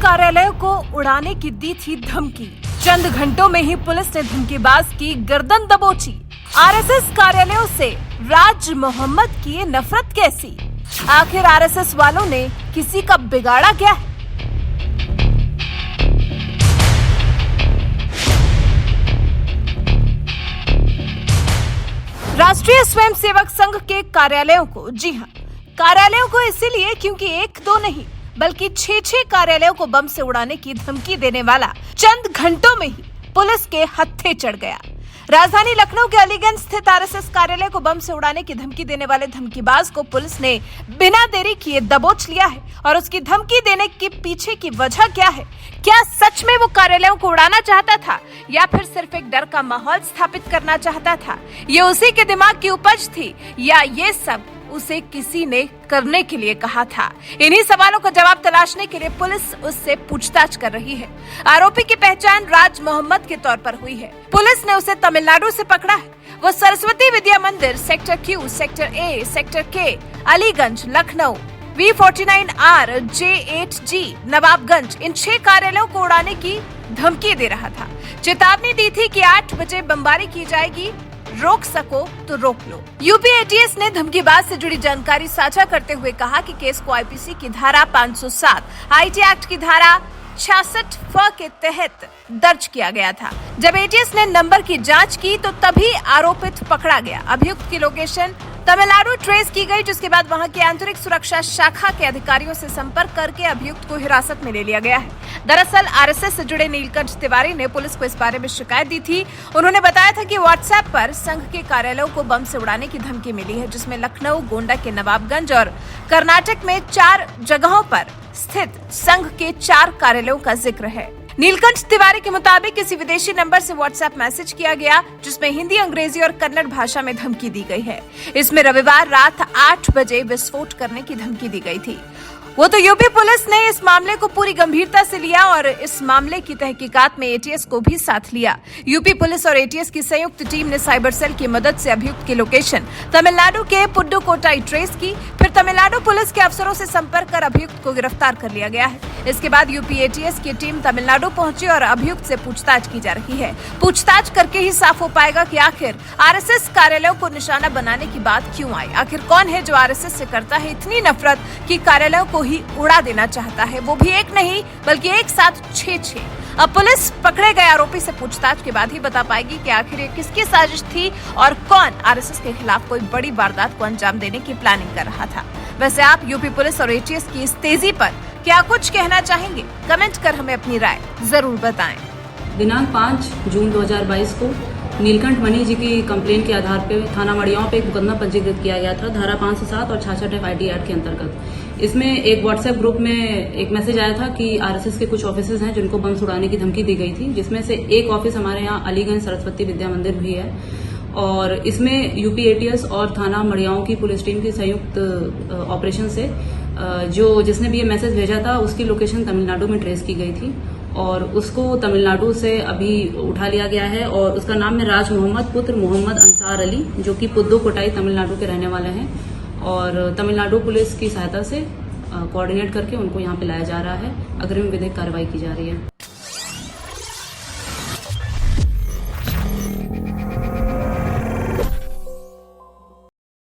कार्यालय को उड़ाने की दी थी धमकी। चंद घंटों में ही पुलिस ने धमकीबाज की गर्दन दबोची। आरएसएस कार्यालयों से राज मोहम्मद की ये नफरत कैसी? आखिर आरएसएस वालों ने किसी का बिगाड़ा क्या है? राष्ट्रीय स्वयंसेवक संघ के कार्यालयों को, जी हां, कार्यालयों को इसीलिए क्योंकि एक दो नहीं बल्कि 6 कार्यालयों को बम से उड़ाने की धमकी देने वाला चंद घंटों में ही पुलिस के हत्थे चढ़ गया। राजधानी लखनऊ के अलीगंज स्थित आरएसएस कार्यालय को बम से उड़ाने की धमकी देने वाले धमकीबाज को पुलिस ने बिना देरी किए दबोच लिया है। और उसकी धमकी देने के पीछे की वजह क्या है? क्या सच में वो कार्यालयों को उड़ाना चाहता था या फिर सिर्फ एक डर का माहौल स्थापित करना चाहता था? ये उसी के दिमाग की उपज थी या ये सब उसे किसी ने करने के लिए कहा था? इन्हीं सवालों का जवाब तलाशने के लिए पुलिस उससे पूछताछ कर रही है। आरोपी की पहचान राज मोहम्मद के तौर पर हुई है। पुलिस ने उसे तमिलनाडु से पकड़ा है। वो Saraswati Vidya Mandir, sector Q, sector A, sector K, Aliganj, Lucknow, V49R, J8G, Nawabganj, इन 6 कार्यालयों को उड़ाने की धमकी दे रहा था। चेतावनी दी थी कि 8 बजे बमबारी की जाएगी, रोक सको तो रोक लो। यूपी एटीएस ने धमकीबाज से जुड़ी जानकारी साझा करते हुए कहा कि केस को आईपीसी की धारा 507, आईटी एक्ट की धारा 66 के तहत दर्ज किया गया था। जब एटीएस ने नंबर की जांच की तो तभी आरोपित पकड़ा गया। अभियुक्त की लोकेशन तमिलनाडु ट्रेस की गई, जिसके बाद वहां की आंतरिक सुरक्षा शाखा के अधिकारियों से संपर्क करके अभियुक्त को हिरासत में ले लिया गया है। दरअसल आरएसएस से जुड़े नीलकंठ तिवारी ने पुलिस को इस बारे में शिकायत दी थी। उन्होंने बताया था कि व्हाट्सएप पर संघ के कार्यालयों को बम से उड़ाने की धमकी मिली है, जिसमें लखनऊ, गोंडा के नवाबगंज और कर्नाटक में 4 जगहों पर स्थित संघ के 4 कार्यालयों का जिक्र है। नीलकंठ तिवारी के मुताबिक किसी विदेशी नंबर से व्हाट्सएप मैसेज किया गया, जिसमें हिंदी, अंग्रेजी और कन्नड़ भाषा में धमकी दी गई है। इसमें रविवार रात 8 बजे विस्फोट करने की धमकी दी गई थी। वो तो यूपी पुलिस ने इस मामले को पूरी गंभीरता से लिया और इस मामले की तहकीकात में एटीएस को भी साथ लिया। यूपी पुलिस और एटीएस की संयुक्त टीम ने साइबर सेल की मदद से अभियुक्त की लोकेशन तमिलनाडु के पुडुकोट्टाई ट्रेस की। फिर तमिलनाडु पुलिस के अफसरों से संपर्क कर अभियुक्त को गिरफ्तार कर लिया गया है। इसके बाद यूपी एटीएस की टीम तमिलनाडु पहुंची और अभियुक्त से पूछताछ की जा रही है। पूछताछ करके ही साफ हो पाएगा कि आखिर आरएसएस कार्यालयों को निशाना बनाने की बात क्यों आई। आखिर कौन है जो आरएसएस से करता है इतनी नफरत कि कार्यालयों को ही उड़ा देना चाहता है, वो भी एक नहीं बल्कि एक साथ 6। अब पुलिस पकड़े गए आरोपी से पूछताछ के बाद ही बता पाएगी कि आखिर ये किसकी साजिश थी और कौन आरएसएस के खिलाफ कोई बड़ी वारदात को अंजाम देने की प्लानिंग कर रहा था। वैसे आप यूपी पुलिस और एटीएस की इस तेजी पर क्या कुछ कहना चाहेंगे? कमेंट कर हमें अपनी राय जरूर बताएं। दिनांक 5 जून 2022 को नीलकंठ मणि जी की कंप्लेन के आधार पर थाना मड़ियाओं पे एक मुकदमा पंजीकृत किया गया था धारा 507 और 66 आईटी एक्ट के अंतर्गत। इसमें एक व्हाट्सएप ग्रुप में एक मैसेज आया था कि आरएसएस के कुछ ऑफिसर्स हैं जिनको बम उड़ाने की धमकी दी गई थी, जिसमें से एक ऑफिस हमारे यहाँ अलीगंज सरस्वती विद्या मंदिर भी है। और इसमें यूपी एटीएस और थाना मड़ियाओं की पुलिस टीम की संयुक्त ऑपरेशन से जिसने भी ये मैसेज भेजा था उसकी लोकेशन तमिलनाडु में ट्रेस की गई थी और उसको तमिलनाडु से अभी उठा लिया गया है। और उसका नाम है राज मोहम्मद पुत्र मोहम्मद अंसार अली, जो कि पुदुकोट्टाई तमिलनाडु के रहने वाले हैं। और तमिलनाडु पुलिस की सहायता से कोऑर्डिनेट करके उनको यहाँ पे लाया जा रहा है। अग्रिम विधिक कार्रवाई की जा रही है।